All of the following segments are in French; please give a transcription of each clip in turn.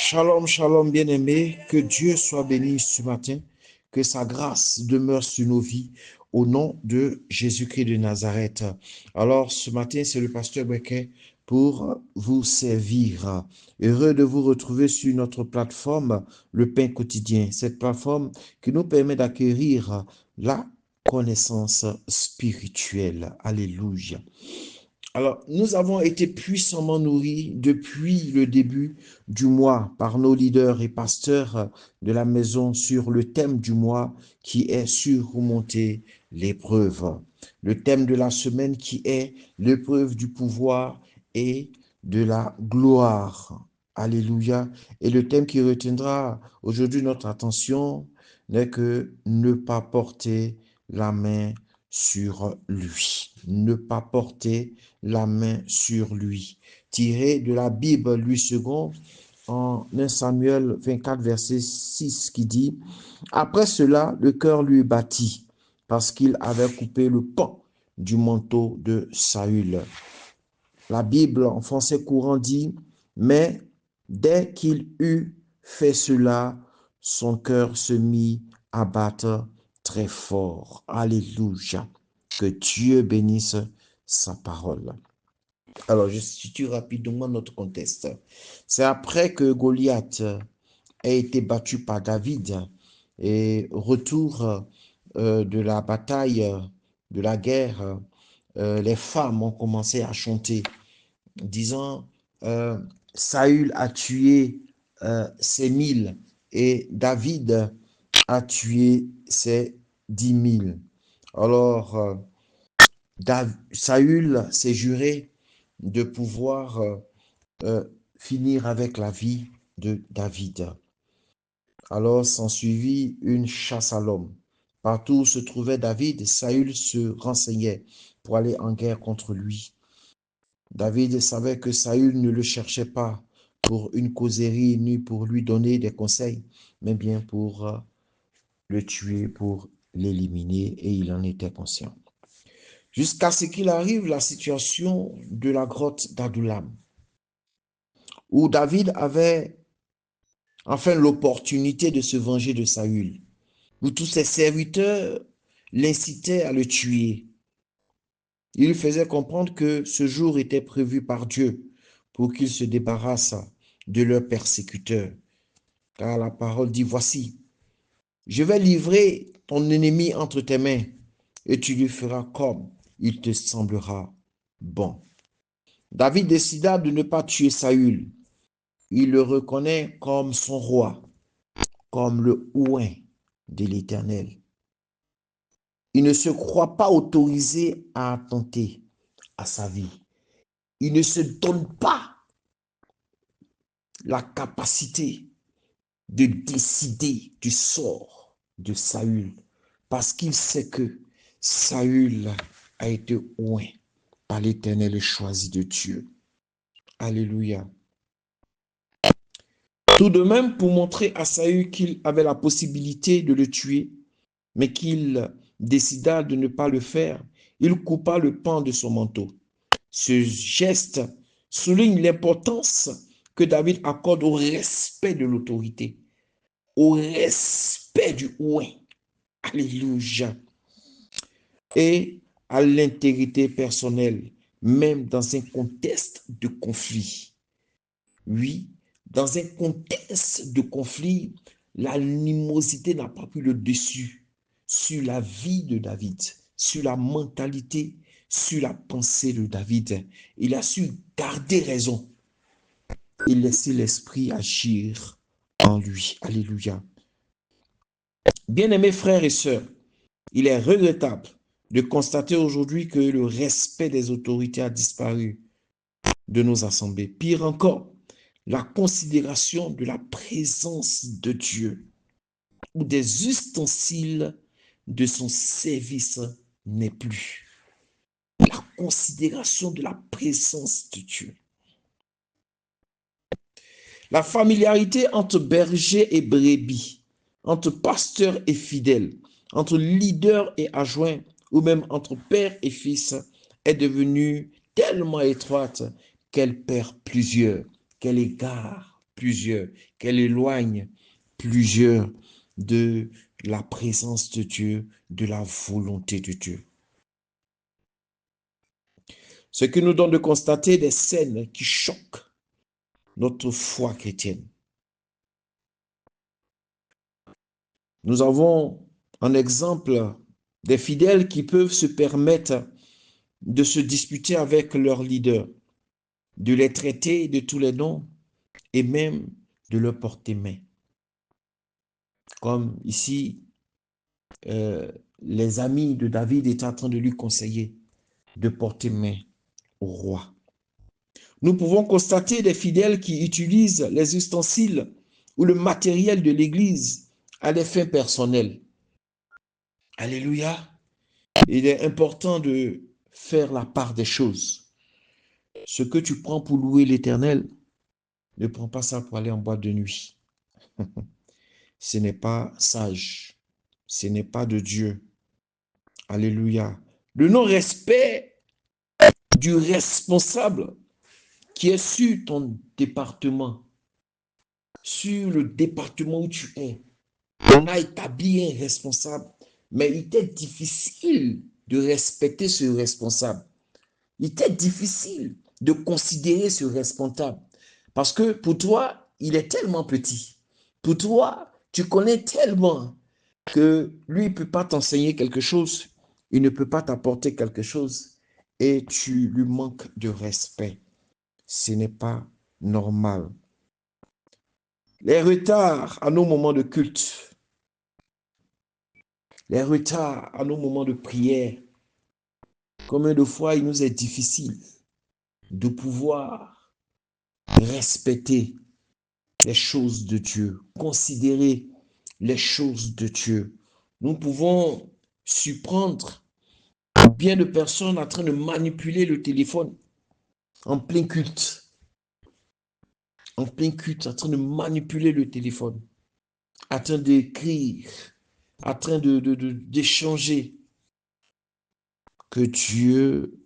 Shalom, shalom, bien-aimés, que Dieu soit béni ce matin, que sa grâce demeure sur nos vies, au nom de Jésus-Christ de Nazareth. Alors, ce matin, c'est le pasteur Brequet pour vous servir. Heureux de vous retrouver sur notre plateforme, le Pain Quotidien, cette plateforme qui nous permet d'acquérir la connaissance spirituelle. Alléluia. Alors, nous avons été puissamment nourris depuis le début du mois par nos leaders et pasteurs de la maison sur le thème du mois qui est surmonter l'épreuve. Le thème de la semaine qui est l'épreuve du pouvoir et de la gloire. Alléluia. Et le thème qui retiendra aujourd'hui notre attention n'est que ne pas porter la main sur lui. Ne pas porter la main sur lui. Tiré de la Bible, Louis II, en 1 Samuel 24, verset 6, qui dit « Après cela, le cœur lui battit, parce qu'il avait coupé le pan du manteau de Saül. » La Bible, en français courant, dit « Mais dès qu'il eut fait cela, son cœur se mit à battre très fort. » Alléluia. Que Dieu bénisse sa parole. Alors, je situe rapidement notre contexte. C'est après que Goliath a été battu par David et retour de la bataille, de la guerre, les femmes ont commencé à chanter, disant Saül a tué ses 1000 et David a tué ses 10 000. Alors, Saül s'est juré de pouvoir finir avec la vie de David. Alors s'ensuivit une chasse à l'homme. Partout où se trouvait David, Saül se renseignait pour aller en guerre contre lui. David savait que Saül ne le cherchait pas pour une causerie ni pour lui donner des conseils, mais bien pour le tuer, pour l'éliminer, et il en était conscient. Jusqu'à ce qu'il arrive la situation de la grotte d'Adullam, où David avait enfin l'opportunité de se venger de Saül, où tous ses serviteurs l'incitaient à le tuer. Il lui faisait comprendre que ce jour était prévu par Dieu pour qu'il se débarrasse de leurs persécuteurs. Car la parole dit, voici, je vais livrer ton ennemi entre tes mains et tu lui feras comme il te semblera bon. David décida de ne pas tuer Saül. Il le reconnaît comme son roi, comme le oint de l'Éternel. Il ne se croit pas autorisé à attenter à sa vie. Il ne se donne pas la capacité de décider du sort de Saül parce qu'il sait que Saül a été oint par l'Éternel et choisi de Dieu. Alléluia. Tout de même, pour montrer à Saül qu'il avait la possibilité de le tuer, mais qu'il décida de ne pas le faire, il coupa le pan de son manteau. Ce geste souligne l'importance que David accorde au respect de l'autorité, au respect du oint. Alléluia. Et à l'intégrité personnelle, même dans un contexte de conflit. Oui, dans un contexte de conflit, l'animosité n'a pas pris le dessus sur la vie de David, sur la mentalité, sur la pensée de David. Il a su garder raison et laisser l'esprit agir en lui. Alléluia. Bien-aimés frères et sœurs, il est regrettable de constater aujourd'hui que le respect des autorités a disparu de nos assemblées. Pire encore, la considération de la présence de Dieu ou des ustensiles de son service n'est plus. La considération de la présence de Dieu. La familiarité entre berger et brebis, entre pasteur et fidèle, entre leader et adjoint, ou même entre père et fils, est devenue tellement étroite qu'elle perd plusieurs, qu'elle égare plusieurs, qu'elle éloigne plusieurs de la présence de Dieu, de la volonté de Dieu. Ce qui nous donne de constater des scènes qui choquent notre foi chrétienne. Nous avons en exemple des fidèles qui peuvent se permettre de se disputer avec leurs leaders, de les traiter de tous les noms et même de leur porter main. Comme ici, les amis de David étaient en train de lui conseiller de porter main au roi. Nous pouvons constater des fidèles qui utilisent les ustensiles ou le matériel de l'Église à des fins personnelles. Alléluia. Il est important de faire la part des choses. Ce que tu prends pour louer l'Éternel, ne prends pas ça pour aller en boîte de nuit. Ce n'est pas sage. Ce n'est pas de Dieu. Alléluia. Le non-respect du responsable qui est sur ton département, sur le département où tu es. On a établi un responsable, mais il était difficile de respecter ce responsable. Il était difficile de considérer ce responsable parce que pour toi, il est tellement petit. Pour toi, tu connais tellement que lui, il ne peut pas t'enseigner quelque chose, il ne peut pas t'apporter quelque chose et tu lui manques de respect. Ce n'est pas normal. Les retards à nos moments de culte, les retards à nos moments de prière, combien de fois il nous est difficile de pouvoir respecter les choses de Dieu, considérer les choses de Dieu. Nous pouvons surprendre bien de personnes en train de manipuler le téléphone en plein culte. En plein culte, en train de manipuler le téléphone, en train d'écrire, en train d'échanger. Que Dieu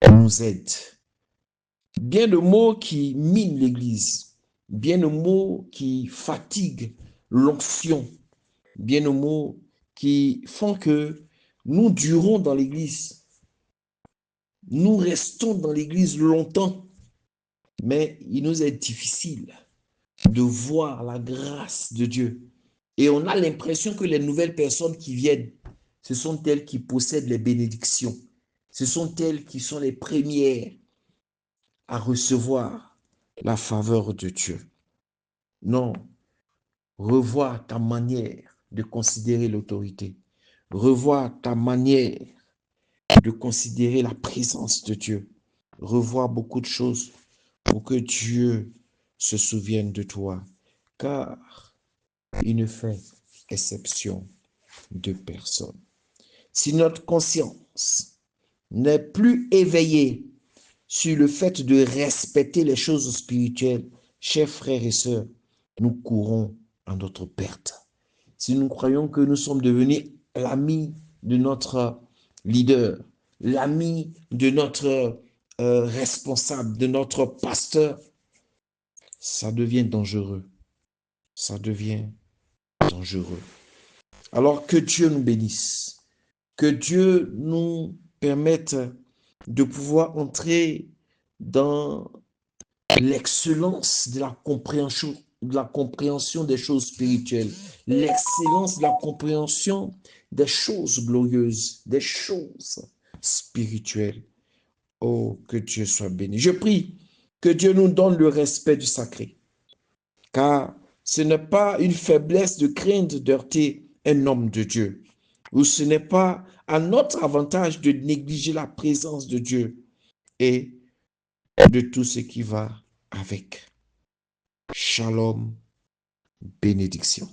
nous aide. Bien de mots qui minent l'Église, bien de mots qui fatiguent l'onction, bien de mots qui font que nous durons dans l'Église. Nous restons dans l'Église longtemps, mais il nous est difficile de voir la grâce de Dieu. Et on a l'impression que les nouvelles personnes qui viennent, ce sont elles qui possèdent les bénédictions. Ce sont elles qui sont les premières à recevoir la faveur de Dieu. Non, revois ta manière de considérer l'autorité. Revois ta manière de considérer la présence de Dieu. Revois beaucoup de choses pour que Dieu se souvienne de toi. Car il ne fait exception de personne. Si notre conscience n'est plus éveillée sur le fait de respecter les choses spirituelles, chers frères et sœurs, nous courons à notre perte. Si nous croyons que nous sommes devenus l'ami de notre leader, l'ami de notre responsable, de notre pasteur, ça devient dangereux. Ça devient dangereux. Alors que Dieu nous bénisse, que Dieu nous permette de pouvoir entrer dans l'excellence de la compréhension des choses spirituelles, l'excellence de la compréhension des choses glorieuses, des choses spirituelles. Oh, que Dieu soit béni. Je prie que Dieu nous donne le respect du sacré, car ce n'est pas une faiblesse de craindre d'heurter un homme de Dieu, ou ce n'est pas à notre avantage de négliger la présence de Dieu et de tout ce qui va avec. Shalom, bénédiction.